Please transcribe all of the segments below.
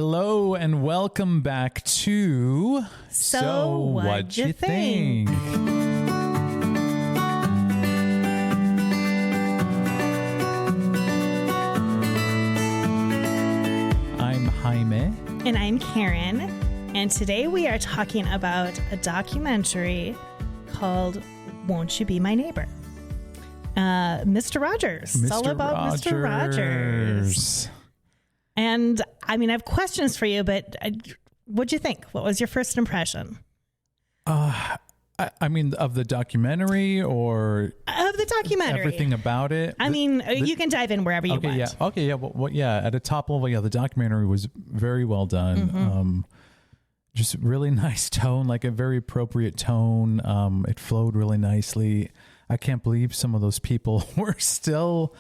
Hello and welcome back to So What You Think? I'm Jaime. And I'm Karen. And today we are talking about a documentary called Won't You Be My Neighbor? Mr. Rogers. It's all about Mr. Rogers. And I mean, I have questions for you, but what'd you think? What was your first impression? I mean, of the documentary or of the documentary? Everything about it. I mean, you can dive in wherever you want. Yeah. Okay. Yeah. Well, yeah. At a top level, yeah, the documentary was very well done. Mm-hmm. Just really nice tone, like a very appropriate tone. It flowed really nicely. I can't believe some of those people were still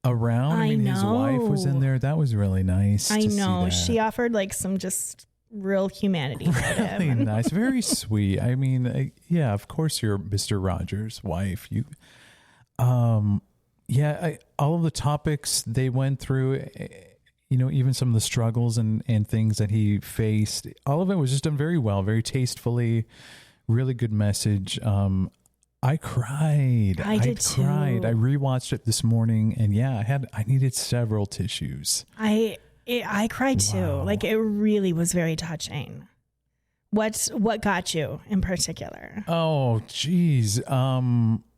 around. I mean, his wife was in there. That was really nice. I know. She offered like some just real humanity. Really nice. Very sweet. I mean, yeah, of course you're Mr. Rogers' wife. All of the topics they went through, even some of the struggles and things that he faced, all of it was just done very well, very tastefully, really good message. I cried. I did too. I rewatched it this morning, and yeah, I needed several tissues. I cried too. Like, it really was very touching. What got you in particular? Oh, geez. Okay,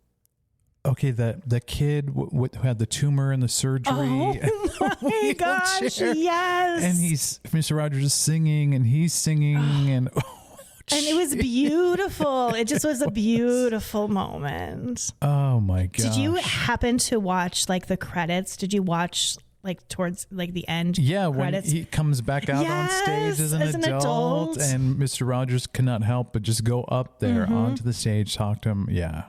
the kid who had the tumor and the surgery. Oh my gosh! Yes. And Mr. Rogers is singing, and he's singing, and. And it was beautiful. It just was a beautiful moment. Oh my gosh. Did you happen to watch like the credits? Did you watch like towards like the end? Yeah, credits? When he comes back out on stage as an adult, and Mr. Rogers cannot help but just go up there onto the stage, talk to him. Yeah.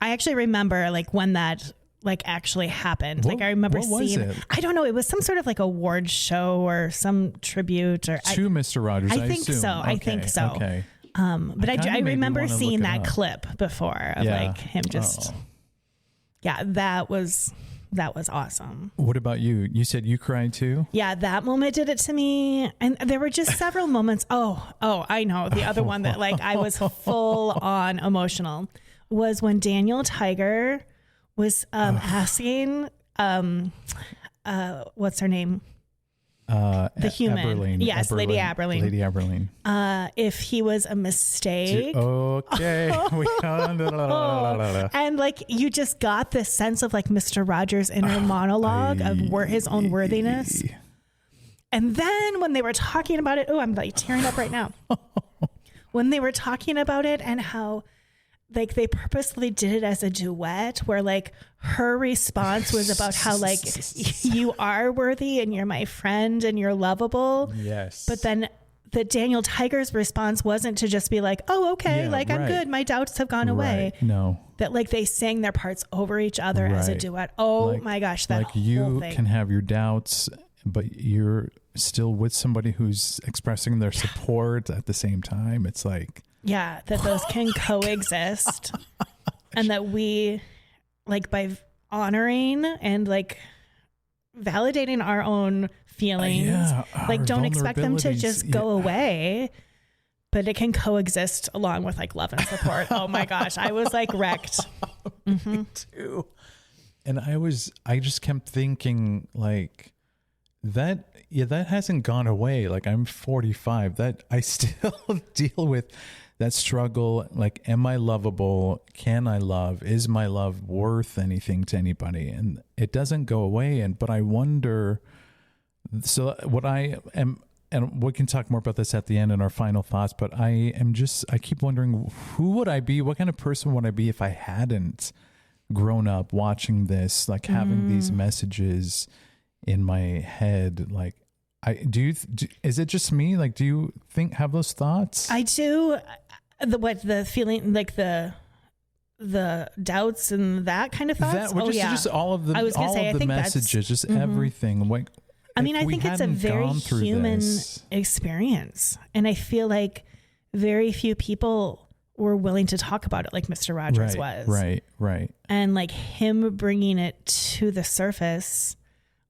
I actually remember like when that like actually happened. Like I remember seeing it? I don't know, it was some sort of like award show or some tribute or to Mr. Rogers. I think so. Okay. I think so. Okay. But I remember seeing that clip before of like him just that was awesome. What about you? You said you cried too? Yeah, that moment did it to me. And there were just several moments. Oh, I know. The other one that like I was full on emotional was when Daniel Tiger was asking what's her name? The human. Aberline. Yes, Lady Aberline. Lady Aberline. If he was a mistake. Okay. And like you just got this sense of like Mr. Rogers' inner monologue of his own worthiness. And then when they were talking about it, I'm like tearing up right now. When they were talking about it and how like they purposely did it as a duet where like her response was about how like you are worthy and you're my friend and you're lovable. Yes. But then the Daniel Tiger's response wasn't to just be like, oh, okay, I'm good. My doubts have gone away. No. That like they sang their parts over each other as a duet. Oh my gosh. That like you can have your doubts, but you're still with somebody who's expressing their support at the same time. It's like, yeah, that those can coexist and that we like by honoring and like validating our own feelings, like don't expect them to just go away, but it can coexist along with like love and support. Oh my gosh. I was like wrecked. Me too. And I just kept thinking like that hasn't gone away. Like I'm 45, that I still deal with that struggle. Like, am I lovable? Can I love? Is my love worth anything to anybody? And it doesn't go away. But I wonder, so what I am, and we can talk more about this at the end in our final thoughts, but I keep wondering, who would I be? What kind of person would I be if I hadn't grown up watching this, like having these messages in my head? Like, is it just me? Like, do you have those thoughts? I do. The feeling, like the doubts and that kind of thoughts. Just all of the, I was gonna say, the messages, just everything. Like, I mean, I think it's a very human experience, and I feel like very few people were willing to talk about it like Mr. Rogers was. Right. And like him bringing it to the surface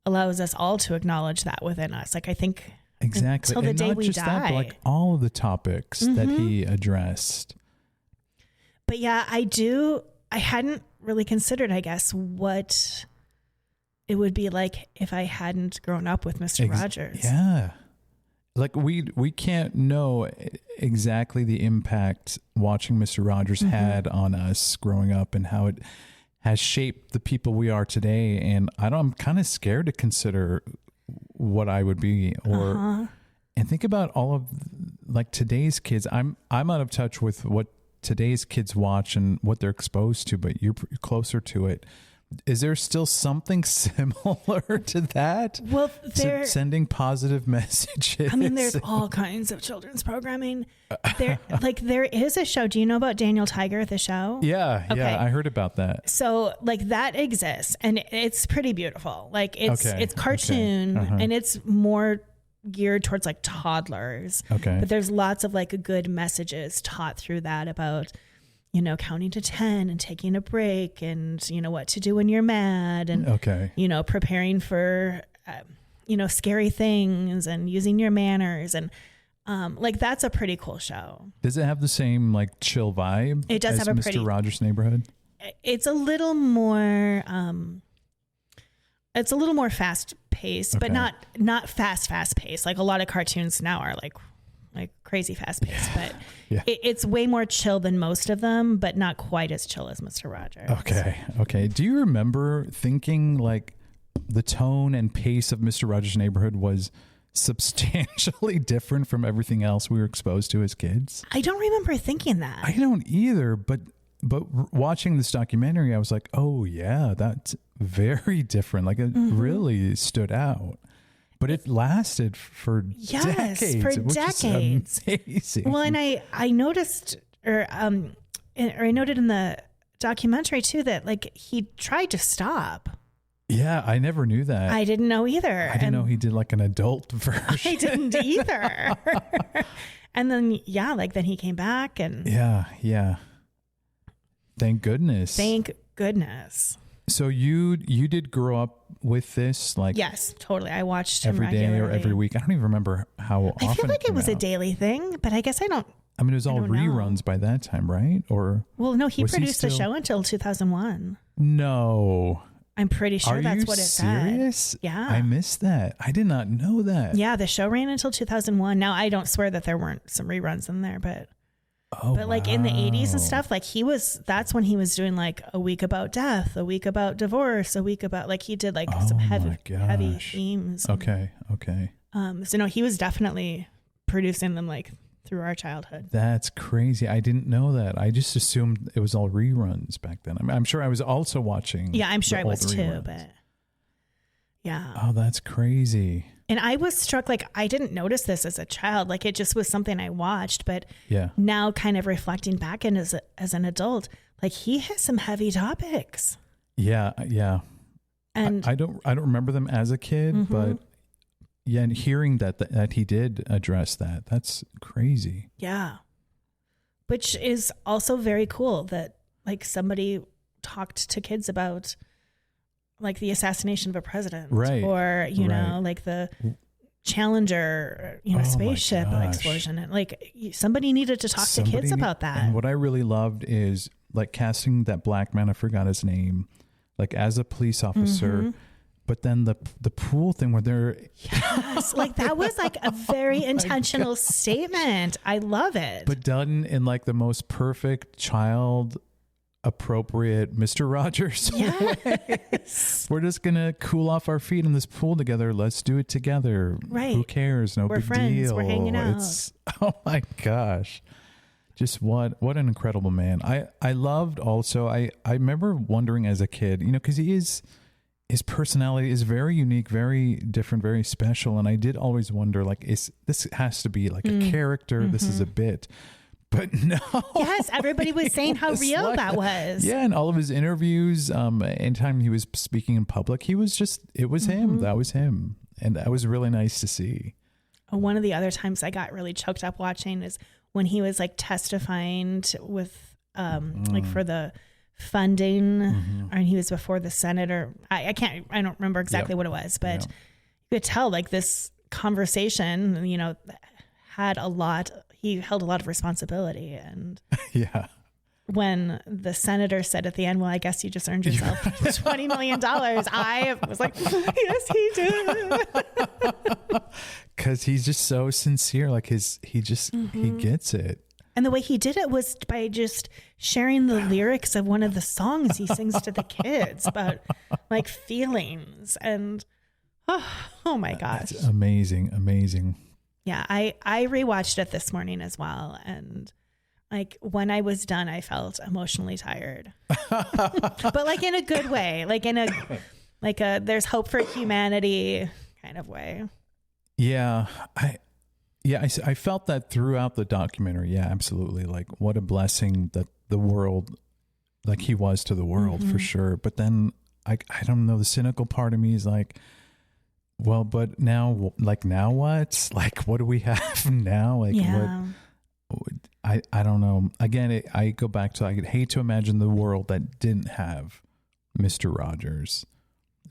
allows us all to acknowledge that within us. Like, I think Exactly. Until the and day not we just die. that, but like all of the topics that he addressed. But yeah, I hadn't really considered, I guess, what it would be like if I hadn't grown up with Mr. Rogers. Yeah. Like we can't know exactly the impact watching Mr. Rogers had on us growing up and how it has shaped the people we are today. And I'm kind of scared to consider what I would be and think about all of like today's kids. I'm out of touch with what today's kids watch and what they're exposed to, but you're closer to it. Is there still something similar to that? Well, sending positive messages. I mean, there's all kinds of children's programming. There is a show. Do you know about Daniel Tiger, the show? Yeah, okay. Yeah, I heard about that. So, like, that exists, and it's pretty beautiful. Like, it's cartoon, and it's more geared towards like toddlers. Okay, but there's lots of like good messages taught through that about, counting to 10 and taking a break and, what to do when you're mad and, preparing for, scary things and using your manners. And like, that's a pretty cool show. Does it have the same like chill vibe? It does as have a Mr. Rogers' Neighborhood? It's a little more, fast paced, but not fast paced. Like a lot of cartoons now are like crazy fast paced, but it's way more chill than most of them, but not quite as chill as Mr. Rogers. Okay. Do you remember thinking like the tone and pace of Mr. Rogers' Neighborhood was substantially different from everything else we were exposed to as kids? I don't remember thinking that. I don't either, but watching this documentary, I was like, oh yeah, that's very different. Like it really stood out. But it lasted for decades. Which is amazing. Well, and I noticed, or I noted in the documentary too, that like he tried to stop. Yeah, I never knew that. I didn't know either. I didn't know he did like an adult version. I didn't either. And then then he came back and yeah. Thank goodness. So you did grow up with this, like yes, totally. I watched every him day or every week. I don't even remember how often. I feel like it was a daily thing, but I guess I don't. I mean, it was all reruns by that time, right? Or no, he produced the show until 2001. No, I'm pretty sure that's what it said. Are you serious? Yeah, I missed that. I did not know that. Yeah, the show ran until 2001. Now I don't swear that there weren't some reruns in there, but. Like in the 80s and stuff, like that's when he was doing like a week about death, a week about divorce, a week about like he did like some heavy themes. Okay. So no, he was definitely producing them like through our childhood. That's crazy. I didn't know that. I just assumed it was all reruns back then. I'm sure I was also watching. Yeah, I'm sure I was too, reruns. but yeah. Oh, that's crazy. And I was struck, like, I didn't notice this as a child. Like, it just was something I watched. But now kind of reflecting back and as an adult, like, he has some heavy topics. Yeah. And I don't remember them as a kid, but and hearing that he did address that's crazy. Yeah. Which is also very cool that, like, somebody talked to kids about like the assassination of a president, right? Or know, like the Challenger, spaceship explosion, and like somebody needed to talk to kids about that. And what I really loved is like casting that black man. I forgot his name, like as a police officer. But then the pool thing where they're like that was like a very intentional statement. I love it, but done in like the most perfect child appropriate Mr. Rogers way. We're just gonna cool off our feet in this pool together. Let's do it together. Right? Who cares? No, we're big friends. deal. We're hanging out. Oh my gosh. Just what an incredible man. I loved also, I remember wondering as a kid, because his personality is very unique, very different, very special. And I did always wonder, like, this has to be like a character. This is a bit. But no. Yes, everybody was saying how real that was. Yeah, and all of his interviews, anytime he was speaking in public, it was him. That was him. And that was really nice to see. One of the other times I got really choked up watching is when he was like testifying with like for the funding, and he was before the Senate, or I don't remember exactly what it was, but you could tell like this conversation, you know, he held a lot of responsibility. And yeah. When the senator said at the end, well, I guess you just earned yourself $20 million. I was like, yes, he did. Cause he's just so sincere. Like he gets it. And the way he did it was by just sharing the lyrics of one of the songs he sings to the kids about like feelings and oh my gosh. That's amazing. Yeah. I rewatched it this morning as well. And like when I was done, I felt emotionally tired, but like in a good way, like in a there's hope for humanity kind of way. Yeah. I felt that throughout the documentary. Yeah, absolutely. Like what a blessing that the world, like he was to the world for sure. But then I don't know, the cynical part of me is like, well, but now what? Like, what do we have now? Like what, I don't know. Again, I go back to, I hate to imagine the world that didn't have Mr. Rogers.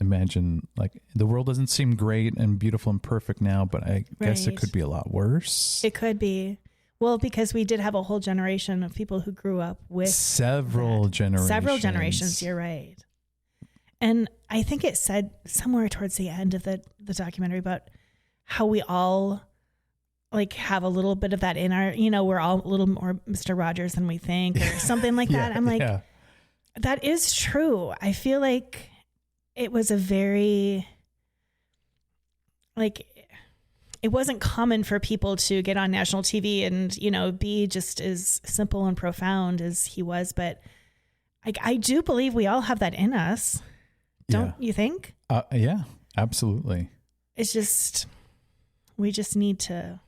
Imagine like the world doesn't seem great and beautiful and perfect now, but I guess it could be a lot worse. It could be. Well, because we did have a whole generation of people who grew up with several generations. You're right. And I think it said somewhere towards the end of the documentary about how we all like have a little bit of that in our, you know, we're all a little more Mr. Rogers than we think or something like that. I'm like, that is true. I feel like it was a very, like, it wasn't common for people to get on national TV and, you know, be just as simple and profound as he was. But I do believe we all have that in us. Don't you think? Yeah, absolutely. It's just, we just need to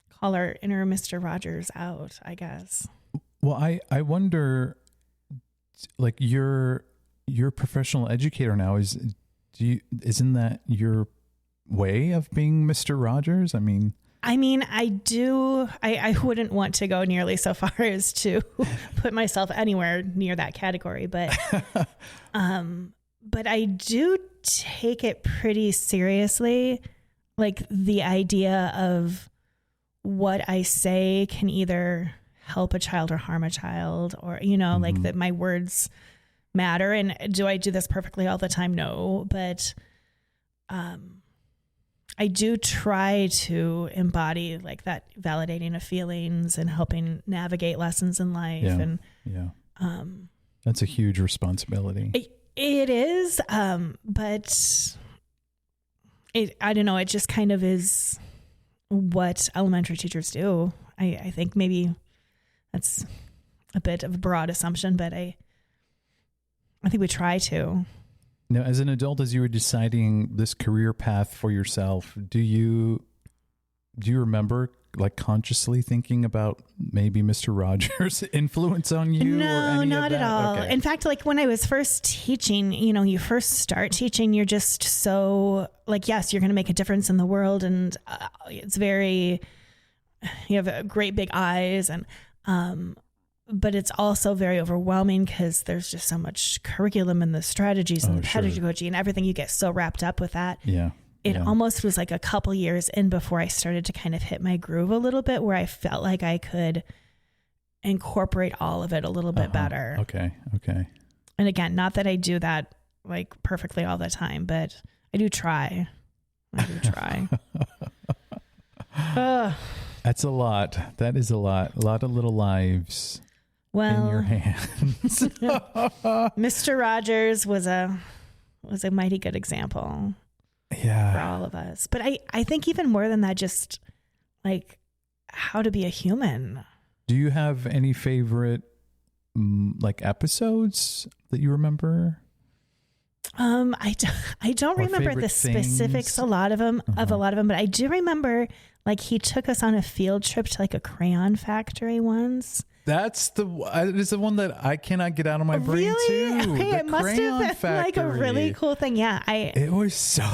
call our inner Mr. Rogers out, I guess. Well, I wonder, like you're a professional educator now. Isn't that your way of being Mr. Rogers? I mean, I do. I wouldn't want to go nearly so far as to put myself anywhere near that category, but I do take it pretty seriously. Like the idea of what I say can either help a child or harm a child, or, you know, like that my words matter. And do I do this perfectly all the time? No, but I do try to embody like that validating of feelings and helping navigate lessons in life. That's a huge responsibility. It is. But I don't know. It just kind of is what elementary teachers do. I think maybe that's a bit of a broad assumption, but I think we try to. Now, as an adult, as you were deciding this career path for yourself, do you remember like consciously thinking about maybe Mr. Rogers' influence on you? No, or any not of that? at all. Okay. In fact, like when I was first teaching, you know, you first start teaching, you're just so like, yes, you're going to make a difference in the world. And it's very, you have great big eyes and, but it's also very overwhelming because there's just so much curriculum and the strategies and the pedagogy and everything. You get so wrapped up with that. Yeah. It almost was like a couple years in before I started to kind of hit my groove a little bit, where I felt like I could incorporate all of it a little bit better. Okay. And again, not that I do that like perfectly all the time, but I do try. That's a lot. That is a lot. A lot of little lives in your hands. Mr. Rogers was a mighty good example. Yeah. For all of us. But I think even more than that, just like how to be a human. Do you have any favorite like episodes that you remember? I don't remember the specifics, a lot of them, but I do remember like he took us on a field trip to like a crayon factory once. That's the one that I cannot get out of my brain too. Okay, it must have been like a really cool thing. Yeah, it was so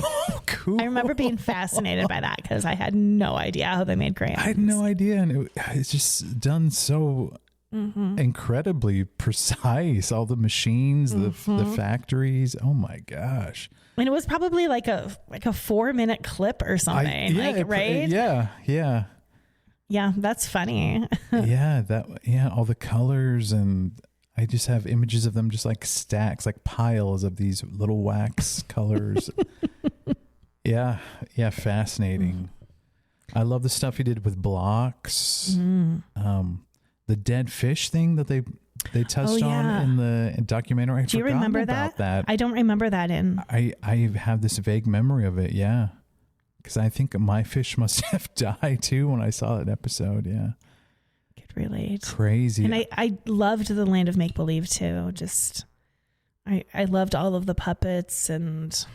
cool. I remember being fascinated by that because I had no idea how they made crayons. I had no idea, and it's just done so incredibly precise. All the machines, the factories. Oh my gosh. And it was probably like a 4-minute clip or something. Right? Yeah. Yeah, that's funny. All the colors, and I just have images of them just like stacks, like piles of these little wax colors. Yeah, fascinating. I love the stuff he did with blocks. The dead fish thing that they touched on in the documentary. Do you remember that? I don't remember that I have this vague memory of it, yeah. Because I think my fish must have died too when I saw that episode, yeah. Could relate. Crazy. And I loved the Land of Make Believe too. Just, I loved all of the puppets, and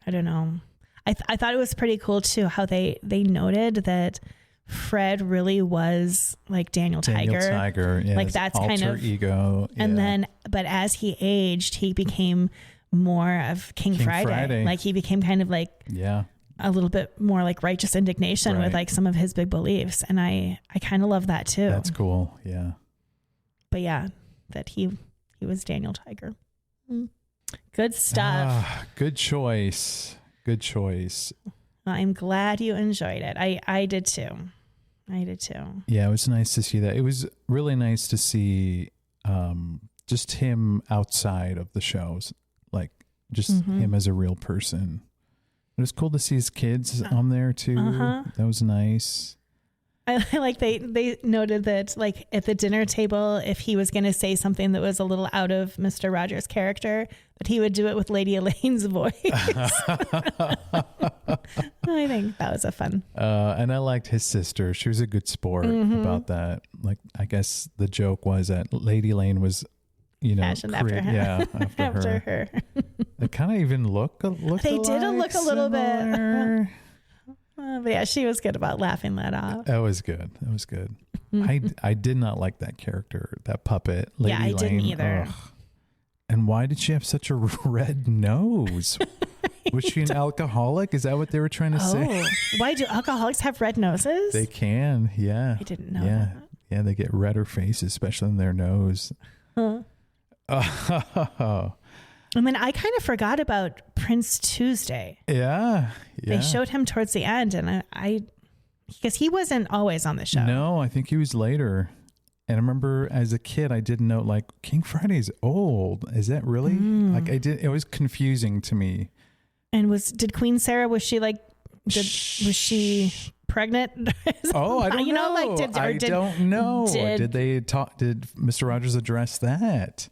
I don't know. I thought it was pretty cool too how they noted that Fred really was like Daniel Tiger. Yeah, like that's alter kind of ego. And then, but as he aged, he became more of King Friday. Like he became kind of like a little bit more like righteous indignation with like some of his big beliefs, and I kind of love that too. That's cool. Yeah. But yeah, that he was Daniel Tiger. Good stuff. Good choice. Good choice. Well, I'm glad you enjoyed it. I did too. Yeah, it was nice to see that. It was really nice to see just him outside of the shows, like just him as a real person. It was cool to see his kids on there too. That was nice. I like they noted that like at the dinner table, if he was going to say something that was a little out of Mr. Rogers' character, that he would do it with Lady Elaine's voice. I think that was a fun. And I liked his sister. She was a good sport about that. Like, I guess the joke was that Lady Elaine was, after him. Yeah, after her. They kind of even look They did look a little bit. But yeah, she was good about laughing that off. That was good. I did not like that character, that puppet, Lady Elaine. Didn't either. Ugh. And why did she have such a red nose? Was she an alcoholic? Is that what they were trying to say? Why do alcoholics have red noses? They can, yeah. I didn't know that. Yeah, they get redder faces, especially in their nose. And then I kind of forgot about Prince Tuesday. Yeah. They showed him towards the end, and I because he wasn't always on the show. No, I think he was later. And I remember as a kid, I didn't know, like, King Friday's old. Is that really? Like, it was confusing to me. And did Queen Sarah, was she pregnant? I don't know. I don't know. Did Mr. Rogers address that?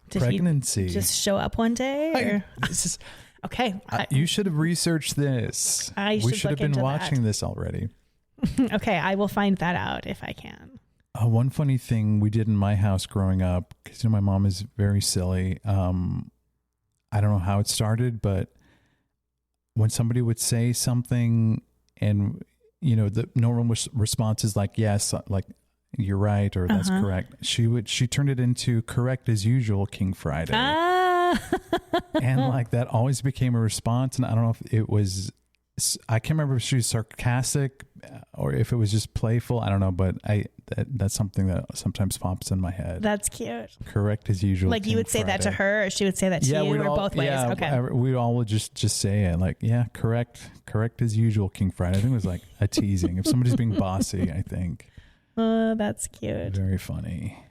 Did Pregnancy. He just show up one day? Okay. You should have researched this. We should have been watching this already. Okay, I will find that out if I can. One funny thing we did in my house growing up, because my mom is very silly. I don't know how it started, but when somebody would say something, and the normal response is like, yes, like, you're right, or that's correct. She turned it into correct as usual, King Friday. And like that always became a response. And I don't know if it was, I can't remember if she was sarcastic or if it was just playful. I don't know, but that's something that sometimes pops in my head. That's cute. Correct as usual. Like, King you would say Friday. That to her, or she would say that to you, or both ways. Yeah, okay. We all would just say it like, yeah, correct as usual, King Friday. I think it was like a teasing. If somebody's being bossy, I think. That's cute. Very funny.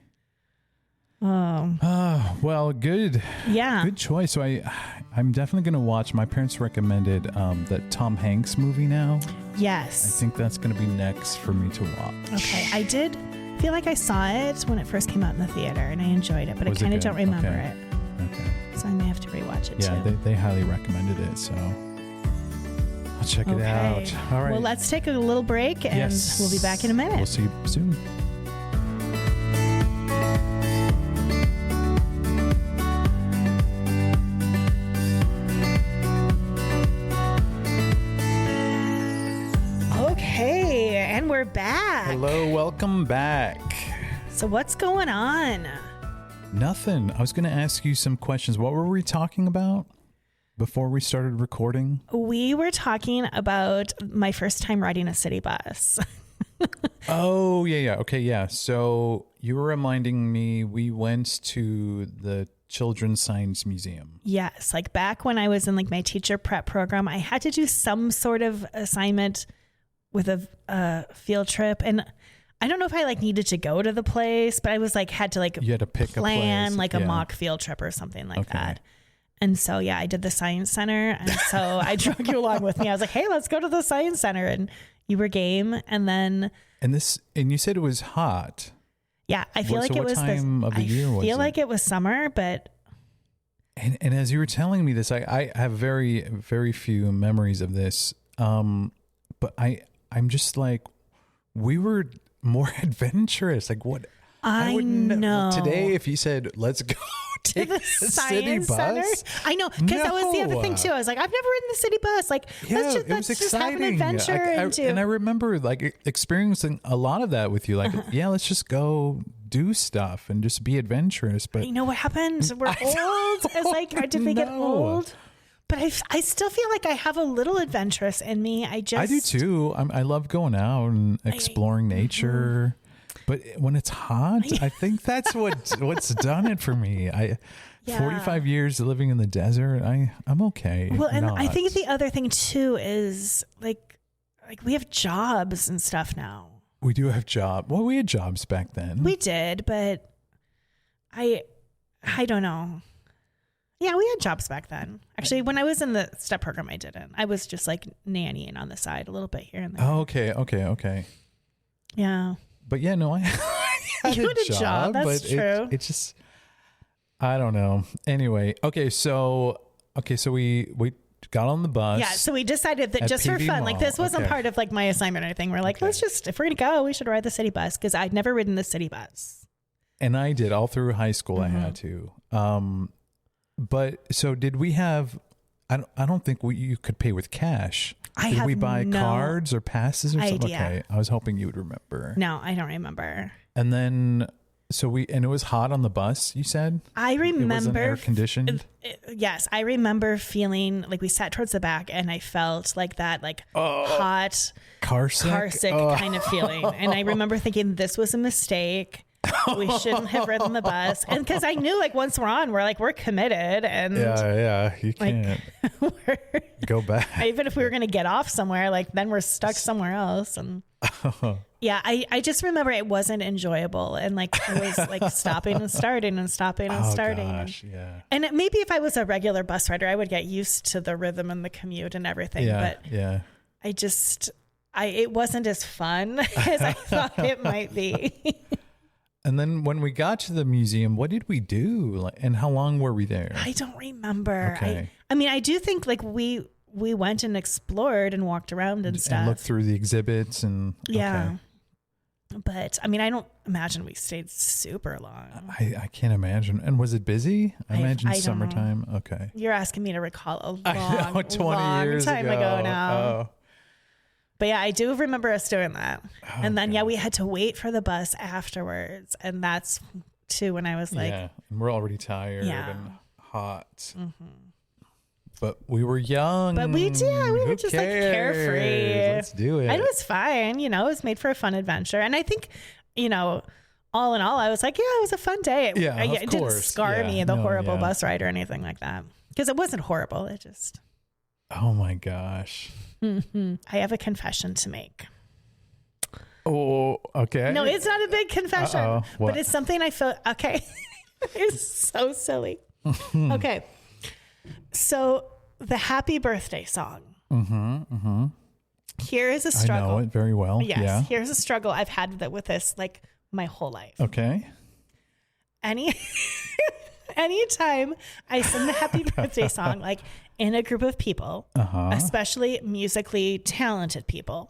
Oh. Well, good. Yeah. Good choice. So I'm definitely going to watch. My parents recommended that Tom Hanks movie now. Yes. I think that's going to be next for me to watch. Okay. I did feel like I saw it when it first came out in the theater, and I enjoyed it, but I kind of don't remember it. Okay. So I may have to rewatch it too. Yeah, they highly recommended it, so I'll check it out. All right. Well, let's take a little break, and we'll be back in a minute. We'll see you soon. Okay, and we're back. Hello, welcome back. So what's going on? Nothing. I was going to ask you some questions. What were we talking about before we started recording? We were talking about my first time riding a city bus. Oh, yeah. Okay, yeah. So you were reminding me we went to the Children's Science Museum. Yes. Like back when I was in like my teacher prep program, I had to do some sort of assignment with a field trip. And I don't know if I like needed to go to the place, but I was like, had to like You had to pick plan a place. like a mock field trip or something like that. And so, yeah, I did the science center. And so I drug you along with me. I was like, hey, let's go to the science center. And you were game. And then. And you said it was hot. Yeah. I feel like it was what time of the year was it? I feel like it was summer, but. And as you were telling me this, I have very, very few memories of this. But I'm just like, we were more adventurous. Like what? I know. Today, if you said, let's go take the city bus. Center? I know. Because that was the other thing too. I was like, I've never ridden the city bus. Like, let's just have an adventure. And I remember like experiencing a lot of that with you. Like, yeah, let's just go do stuff and just be adventurous. But you know what happened? We're old. It's like, did we get old? But I still feel like I have a little adventurous in me. I do too. I love going out and exploring nature. But when it's hot, I think that's what's done it for me. 45 years living in the desert, I'm okay. Well, and I think the other thing too is like we have jobs and stuff now. We do have jobs. Well, we had jobs back then. We did, but I don't know. Yeah, we had jobs back then. Actually, when I was in the step program, I didn't. I was just like nannying on the side a little bit here and there. Oh, okay. Yeah. But yeah, no, I had you had a job. That's true. It just, I don't know. Anyway, okay, so we got on the bus. Yeah, so we decided that just for fun, like this wasn't part of like my assignment or anything. We're like, let's just, if we're gonna go, we should ride the city bus because I'd never ridden the city bus. And I did all through high school. I had to. But so did we have? I don't think you could pay with cash. Did we buy cards or passes or something? Okay, I was hoping you would remember. No, I don't remember. And then, it was hot on the bus, you said? I remember. It wasn't air conditioned? Yes, I remember feeling like we sat towards the back and I felt like that hot car sick kind of feeling. And I remember thinking this was a mistake. We shouldn't have ridden the bus. And because I knew like once we're on, we're committed. And yeah, you can't go back. Even if we were going to get off somewhere, like then we're stuck somewhere else. And yeah, I just remember it wasn't enjoyable. And like it was like stopping and starting and stopping and starting. Gosh, yeah. And maybe if I was a regular bus rider, I would get used to the rhythm and the commute and everything. Yeah, but it wasn't as fun as I thought it might be. And then when we got to the museum, what did we do? And how long were we there? I don't remember. Okay. I mean, I do think like we went and explored and walked around and stuff. And looked through the exhibits and yeah. Okay. But I mean, I don't imagine we stayed super long. I can't imagine. And was it busy? I imagine summertime. Know. Okay. You're asking me to recall a long years time ago now. Oh. But yeah, I do remember us doing that. Oh, and then, we had to wait for the bus afterwards. And that's too when I was like... Yeah, and we're already tired and hot. Mm-hmm. But we were young. But we were just like carefree. Let's do it. And it was fine. It was made for a fun adventure. And I think, all in all, I was like, yeah, it was a fun day. It didn't scar me, the horrible bus ride or anything like that. Because it wasn't horrible. It just... Oh my gosh. Mm-hmm. I have a confession to make. Oh, okay. No, it's not a big confession, but it's something I feel, okay. It's so silly. Okay. So the happy birthday song. Mm-hmm. Here is a struggle. I know it very well. Yes. Yeah. Here's a struggle I've had with this like my whole life. Okay. Anytime I sing the happy birthday song, like in a group of people, especially musically talented people,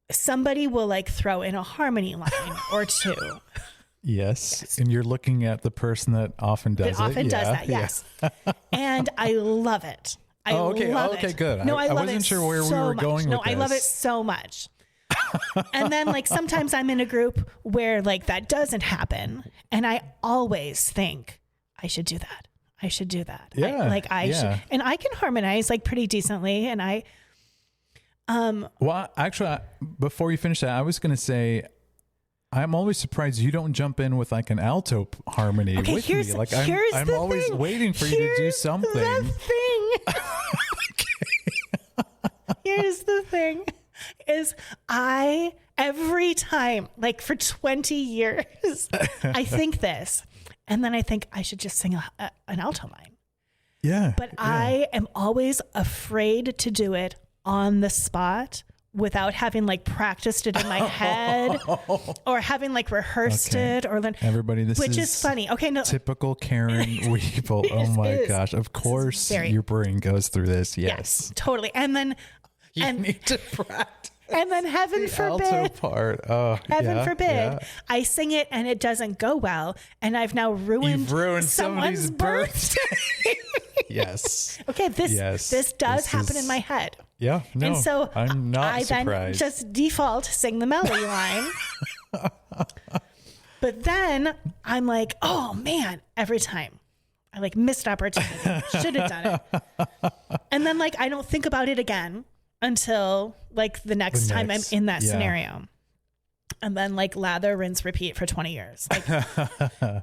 somebody will like throw in a harmony line or two. Yes. And you're looking at the person that often does it. Often does that, yes. And I love it. I love it. Okay, good. No, I love wasn't it sure where so we were much. going with this. I love it so much. And then like sometimes I'm in a group where like that doesn't happen. And I always think I should do that. I should do that. Yeah. I should. And I can harmonize like pretty decently. And Well, actually, before you finish that, I was going to say, I'm always surprised you don't jump in with like an alto harmony with me. Like I'm always waiting for you to do something. The thing. Here's the thing is every time, like for 20 years, I think this, and then I think I should just sing an alto line. Yeah. But I am always afraid to do it on the spot without having like practiced it in my head or having like rehearsed it or learned. Everybody, which is funny. Okay, no. Typical Karen Weevil. Oh my gosh. Of course your brain goes through this. Yes. Totally. And then you need to practice. And then heaven forbid, alto part. Heaven forbid, I sing it and it doesn't go well, and I've now ruined someone's birthday. Yes. Okay, this does happen in my head. Yeah, no, and so I'm not surprised. Then just default sing the melody line. But then I'm like, oh man, every time. I like missed opportunity. Should have done it. And then like I don't think about it again until like the next time I'm in that scenario. And then like lather, rinse, repeat for 20 years. Like,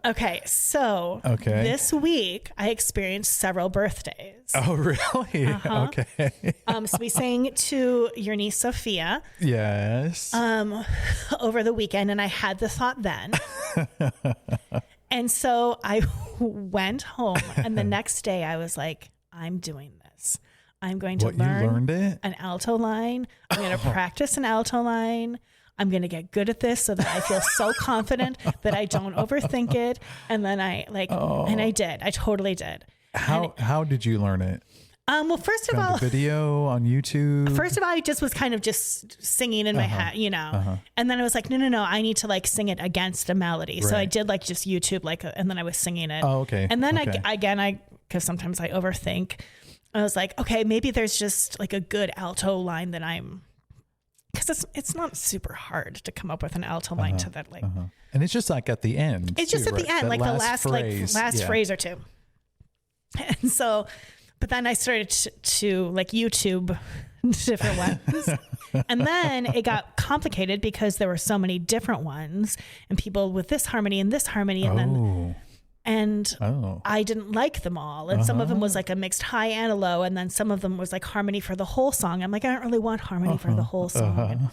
okay. So this week I experienced several birthdays. Oh, really? Okay. So we sang to your niece Sophia. Yes. Over the weekend, and I had the thought then. And so I went home, and the next day I was like, I'm doing this. I'm going to learn an alto line. I'm going to practice an alto line. I'm going to get good at this so that I feel so confident that I don't overthink it. And then and I did. I totally did. How did you learn it? Well, first of all, video on YouTube. First of all, I just was kind of just singing in my head, you know, and then I was like, no, I need to like sing it against a melody. Right. So I did like just YouTube, and then I was singing it. Oh, okay. And then because sometimes I overthink, I was like, okay, maybe there's just like a good alto line that because it's not super hard to come up with an alto line to that and it's just like at the end. It's just at the end, like the last phrase or two. And so, but then I started to like YouTube different ones, and then it got complicated because there were so many different ones and people with this harmony and this harmony, and I didn't like them all. And some of them was like a mixed high and a low. And then some of them was like harmony for the whole song. I'm like, I don't really want harmony for the whole song.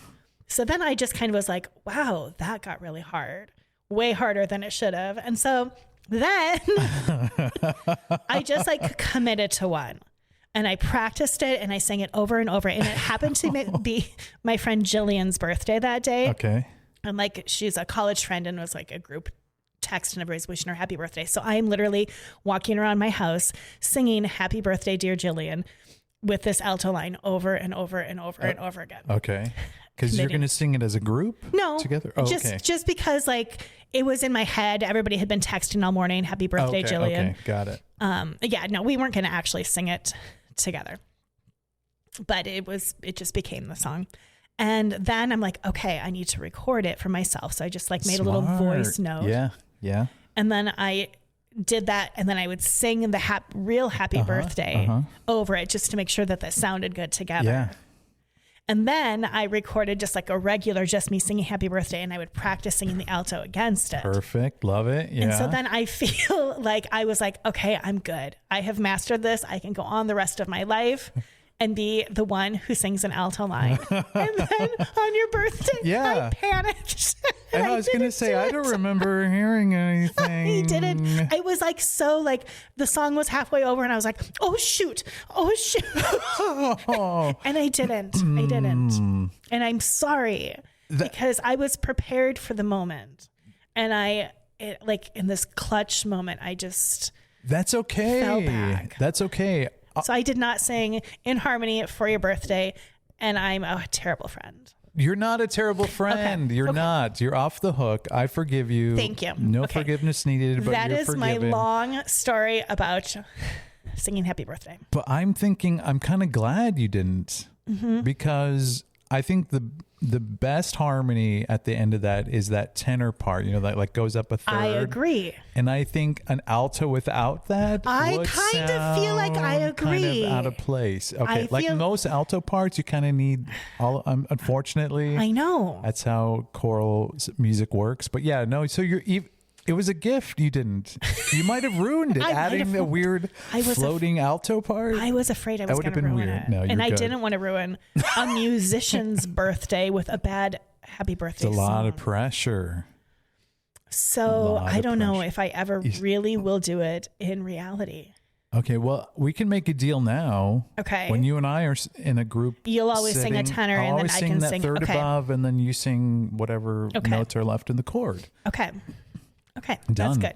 So then I just kind of was like, wow, that got really hard, way harder than it should have. And so then I just like committed to one, and I practiced it and I sang it over and over. And it happened to be my friend Jillian's birthday that day. Okay. And like, she's a college friend and was like a group text and everybody's wishing her happy birthday. So I am literally walking around my house singing happy birthday, dear Jillian, with this alto line over and over and over and over again. Okay. Because you're going to sing it as a group? No. Together? Oh, just because like it was in my head. Everybody had been texting all morning, happy birthday, Jillian. Okay, got it. Yeah, no, we weren't going to actually sing it together. But it just became the song. And then I'm like, okay, I need to record it for myself. So I just like made a little voice note. Yeah. And then I did that, and then I would sing the real happy birthday over it just to make sure that sounded good together. Yeah. And then I recorded just like a regular, just me singing happy birthday, and I would practice singing the alto against it. Perfect. Love it. Yeah. And so then I feel like I was like, okay, I'm good. I have mastered this. I can go on the rest of my life and be the one who sings an alto line. And then on your birthday, I panicked. And I was going to say, I don't remember hearing anything. He didn't. It was like, so like the song was halfway over and I was like, oh shoot. And I didn't. And I'm sorry because I was prepared for the moment. And like in this clutch moment, I just That's okay. fell back. That's okay. So I did not sing in harmony for your birthday, and I'm a terrible friend. You're not a terrible friend. Okay. You're not. You're off the hook. I forgive you. Thank you. No forgiveness needed, but that you're is forgiven. my long story about singing happy birthday. But I'm thinking, I'm kind of glad you didn't, because I think the best harmony at the end of that is that tenor part, that like goes up a third. I agree. And I think an alto without that I would kind of feel like I agree. kind of out of place. Okay, like feel- most alto parts, you kind of need all. Unfortunately, I know. that's how choral music works. But yeah, no. So it was a gift. You didn't. You might have ruined it, adding the weird floating alto part. I was afraid I was going to been ruin weird. it. No, and I good. didn't want to ruin a musician's birthday with a bad happy birthday It's a lot song. of pressure. So I don't know if I ever really will do it in reality. Okay, well, we can make a deal now. Okay. When you and I are in a group, You'll always sing a tenor, I'll and then always I sing can that sing third above, and then you sing whatever notes are left in the chord. Okay, Done. that's good.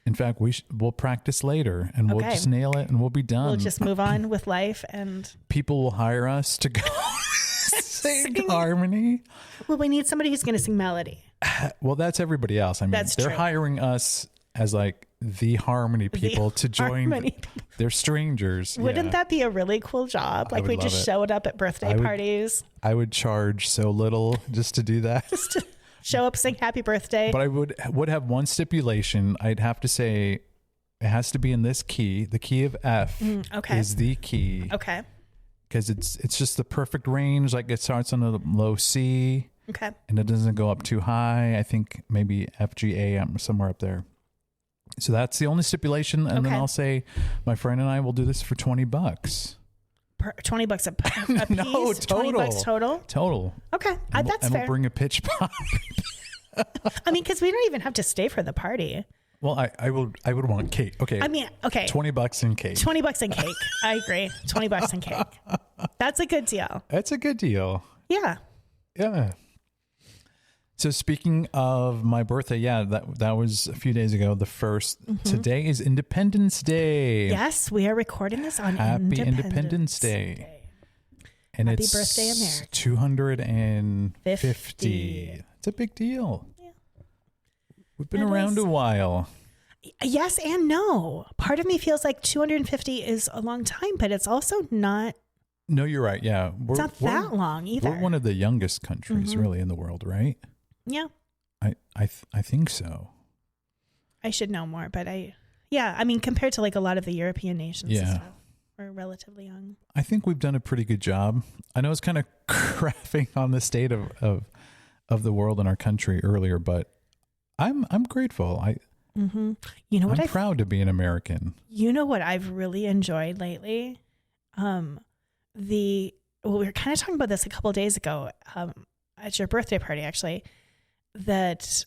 In fact, we'll practice later, and we'll just nail it, and we'll be done. We'll just move on with life, and people will hire us to go sing harmony. Well, we need somebody who's going to sing melody. Well, that's everybody else. I mean, they're hiring us as like the harmony people to join. They're strangers. Wouldn't that be a really cool job? Like we just showed up at birthday parties. I would charge so little just to do that. Just to show up, sing happy birthday. But I would have one stipulation. I'd have to say it has to be in this key. The key of F is the key. Okay. Because it's just the perfect range. Like it starts on a low C. Okay. And it doesn't go up too high. I think maybe F, G, A, I'm somewhere up there. So that's the only stipulation. And then I'll say my friend and I will do this for $20. $20 a piece? No, total. $20 total? Total. Okay. That's and fair. we'll bring a pitch pop. I mean, because we don't even have to stay for the party. Well, I would want cake. Okay. I mean, okay. $20 in cake. $20 in cake. I agree. $20 in cake. That's a good deal. That's a good deal. Yeah. Yeah. So speaking of my birthday, that was a few days ago. The first. Today is Independence Day. Yes, we are recording this on Happy Independence Day. And Happy it's birthday, America. 250. It's a big deal. Yeah. We've been around a while. Yes and no. Part of me feels like 250 is a long time, but it's also not. No, you're right. Yeah. It's not that long either. We're one of the youngest countries really in the world, right? Yeah. I think so. I should know more, but I mean, compared to like a lot of the European nations and stuff, we're relatively young. I think we've done a pretty good job. I know it's kind of crapping on the state of the world in our country earlier, but I'm grateful. You know what? I'm proud to be an American. You know what I've really enjoyed lately? We were kind of talking about this a couple of days ago at your birthday party, actually, that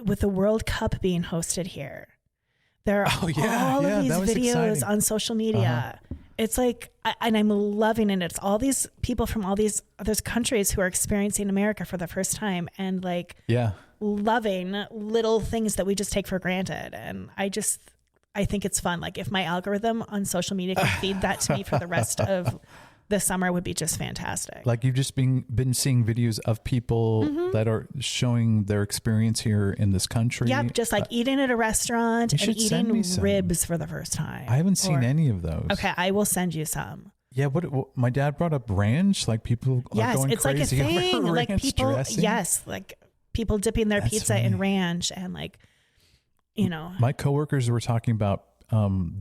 with the World Cup being hosted here, there are all of these videos on social media. It's like, and I'm loving it. It's all these people from all these other countries who are experiencing America for the first time and like loving little things that we just take for granted. And I think it's fun. Like if my algorithm on social media can feed that to me for the rest of the summer would be just fantastic. Like you've just been seeing videos of people that are showing their experience here in this country. Yep, just like eating at a restaurant and eating ribs for the first time. I haven't seen any of those. Okay, I will send you some. Yeah, what my dad brought up ranch, like people are going it's crazy like a thing. over Like ranch people, dressing. like people dipping their pizza in ranch and like, you know. My coworkers were talking about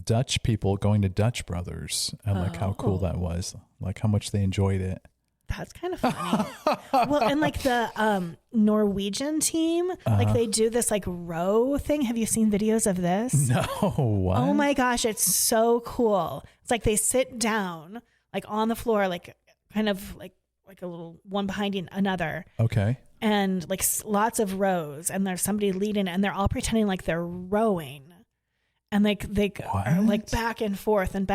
Dutch people going to Dutch Brothers and like how cool that was, like how much they enjoyed it. That's kind of funny. Well, and like the Norwegian team, like they do this like row thing. Have you seen videos of this? No. What? Oh my gosh, it's so cool. It's like they sit down like on the floor, like kind of like a little one behind another. Okay. And like lots of rows, and there's somebody leading, and they're all pretending like they're rowing. And like they are like back and forth, and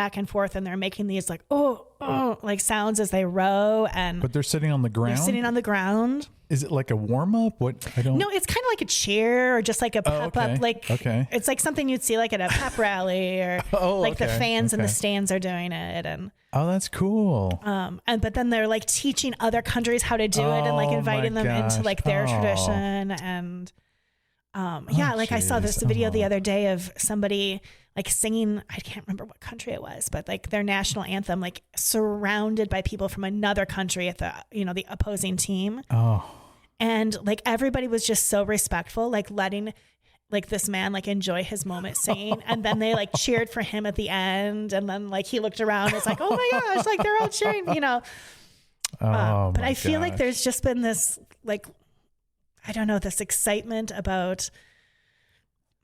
they're making these like like sounds as they row. But they're sitting on the ground. They're sitting on the ground. Is it like a warm up? What I don't. No, it's kind of like a cheer or just like a pep up. Like it's like something you'd see like at a pep rally or the fans in the stands are doing it. And that's cool. But then they're like teaching other countries how to do it and like inviting them into like their tradition. And Yeah, like I saw this jeez. video the Oh. other day of somebody like singing, I can't remember what country it was, but like their national anthem, like surrounded by people from another country at the, the opposing team. Oh. And like everybody was just so respectful, like letting like this man like enjoy his moment singing. And then they like cheered for him at the end. And then like he looked around, it's like, oh my gosh, like they're all cheering, But I feel like there's just been this like, I don't know, this excitement about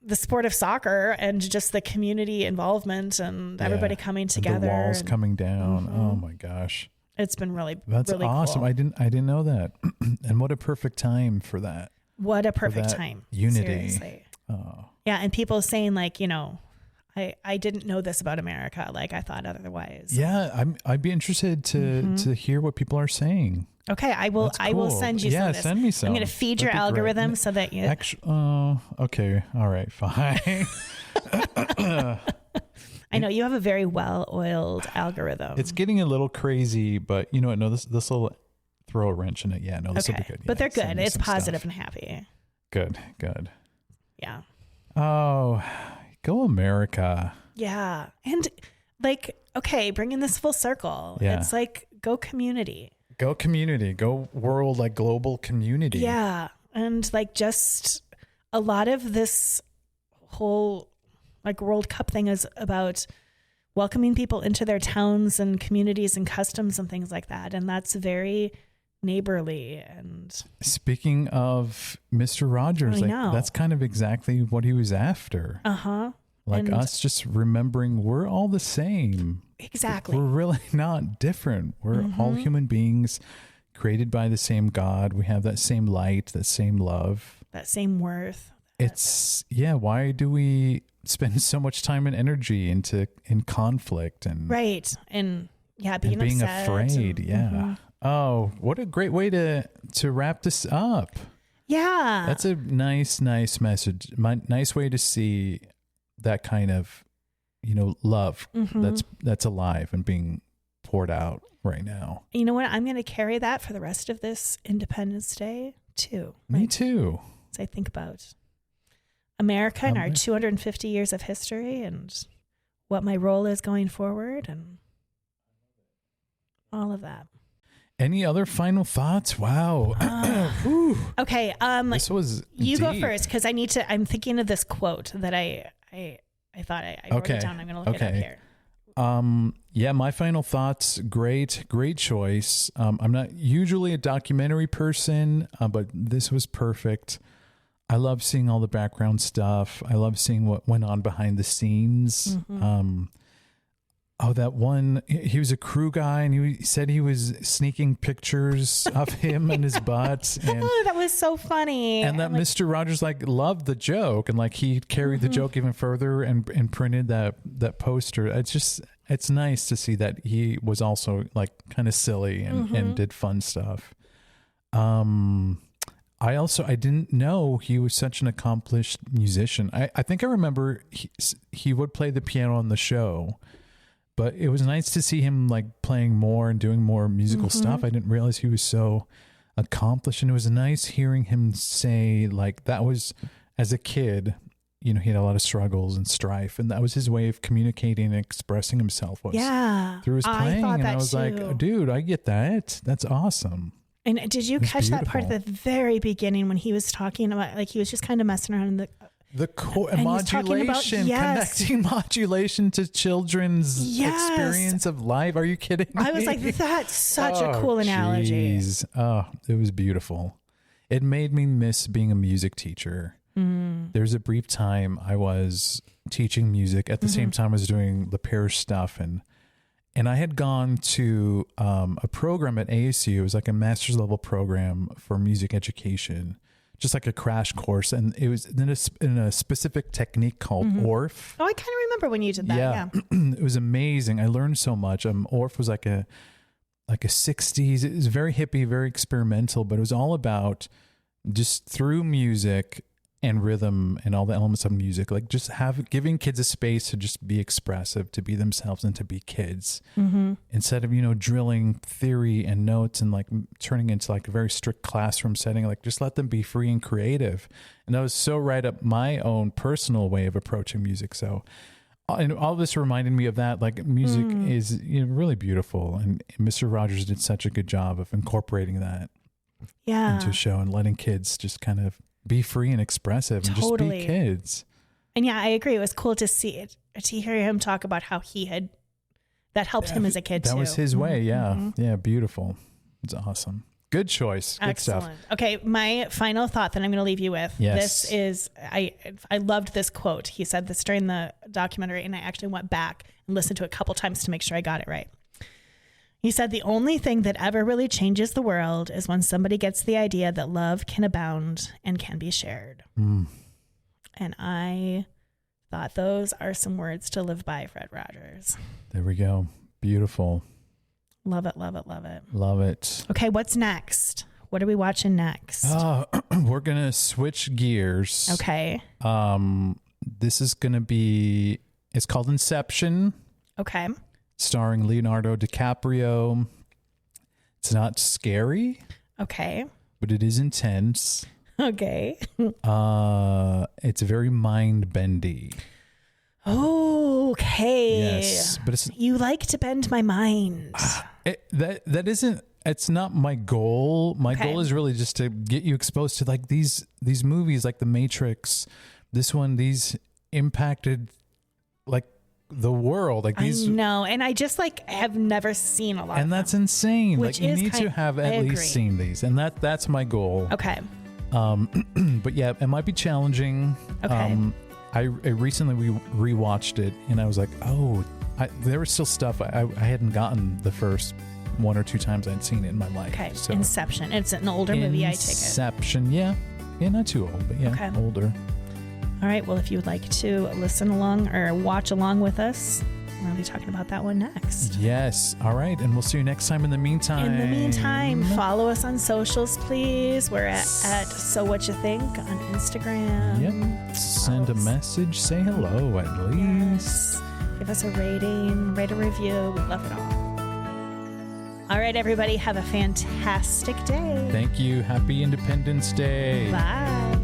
the sport of soccer and just the community involvement and everybody coming together. And the walls coming down. Oh my gosh. It's been That's really awesome. cool. I didn't know that. And what a perfect time for that. What a perfect time. Unity. Seriously. Oh. Yeah. And people saying like, I didn't know this about America. Like I thought otherwise. Yeah. I'd be interested to hear what people are saying. Okay. I will send you some of this. Send me some. I'm going to feed your algorithm so that you okay. All right, fine. I know you have a very well-oiled algorithm. It's getting a little crazy, but you know what? No, this will throw a wrench in it. Yeah, no, this will be good. But Yeah, they're good. It's positive and happy. Good. Yeah. Oh, go America. Yeah. And like, okay, bringing this full circle. Yeah. It's like, go community. Go community. Go world, like global community. Yeah. And like just a lot of this whole like World Cup thing is about welcoming people into their towns and communities and customs and things like that. And that's very neighborly. And speaking of Mr. Rogers, that's kind of exactly what he was after. Like us just remembering we're all the same. Exactly. We're really not different. We're all human beings created by the same God. We have that same light, that same love, that same worth. Why do we spend so much time and energy in conflict and being afraid? Oh, what a great way to wrap this up. Yeah. That's a nice message. Nice way to see that kind of, love that's alive and being poured out right now. You know what? I'm going to carry that for the rest of this Independence Day too. Me too. As I think about America and our 250 years of history and what my role is going forward and all of that. Any other final thoughts? Wow. Okay. This was you deep. go first because I'm thinking of this quote that I thought I wrote it down. I'm going to look it up here. My final thoughts. Great choice. I'm not usually a documentary person, but this was perfect. I love seeing all the background stuff. I love seeing what went on behind the scenes. That one, he was a crew guy and he said he was sneaking pictures of him and his butt. And that was so funny. And that Mr. Rogers loved the joke and he carried the joke even further and printed that poster. It's nice to see that he was also kind of silly and did fun stuff. I didn't know he was such an accomplished musician. I think I remember he would play the piano on the show, but it was nice to see him playing more and doing more musical stuff. I didn't realize he was so accomplished, and it was nice hearing him say that was, as a kid, he had a lot of struggles and strife, and that was his way of communicating and expressing himself through his playing. And I was like, dude, I get that. That's awesome. And did you catch that part at the very beginning when he was talking about he was just kind of messing around in the modulation, connecting modulation to children's experience of life. Are you kidding me? I was like, that's such a cool analogy. Oh, it was beautiful. It made me miss being a music teacher. There's a brief time I was teaching music at the same time I was doing the parish stuff, and I had gone to a program at ASU. It was a master's level program for music education, just like a crash course. And it was in a specific technique called ORF. Oh, I kind of remember when you did that. Yeah. It was amazing. I learned so much. ORF was like a 60s. It was very hippie, very experimental, but it was all about just through music and rhythm and all the elements of music, like just giving kids a space to just be expressive, to be themselves and to be kids, instead of, drilling theory and notes and like turning into like a very strict classroom setting. Like just let them be free and creative. And that was so right up my own personal way of approaching music. So, and all this reminded me of that. Like music is really beautiful, and Mr. Rogers did such a good job of incorporating that into a show and letting kids just kind of be free and expressive and just be kids. And yeah, I agree. It was cool to see it, to hear him talk about how that helped him as a kid too. That was his way. Yeah. Yeah. Beautiful. It's awesome. Good choice. Good stuff. Okay. My final thought that I'm going to leave you with. Yes. This is, I loved this quote. He said this during the documentary, and I actually went back and listened to it a couple times to make sure I got it right. He said, the only thing that ever really changes the world is when somebody gets the idea that love can abound and can be shared. And I thought those are some words to live by, Fred Rogers. There we go. Beautiful. Love it, love it, love it. Love it. Okay, what's next? What are we watching next? We're going to switch gears. Okay. This is going to be, it's called Inception. Okay. Starring Leonardo DiCaprio. It's not scary. Okay. But it is intense. Okay. It's very mind-bendy. Okay. Yes, but you like to bend my mind. It's not my goal. My goal is really just to get you exposed to like these movies, like The Matrix. This one, these impacted like the world, like these. I know, and I just like have never seen a lot. And that's insane. Which like you need to have at least seen these, and that's my goal. Okay. But yeah, it might be challenging. Okay. I recently rewatched it, and I was like, there was still stuff I hadn't gotten the first 1 or 2 times I'd seen it in my life. Okay. So, Inception. It's an older movie, I take it. Inception. Yeah, not too old, but older. All right. Well, if you would like to listen along or watch along with us, we're going to be talking about that one next. Yes. All right. And we'll see you next time. In the meantime, follow us on socials, please. We're at So What You Think on Instagram. Yep. Send a message. Say hello at least. Yes. Give us a rating, rate a review. We love it all. All right, everybody. Have a fantastic day. Thank you. Happy Independence Day. Bye.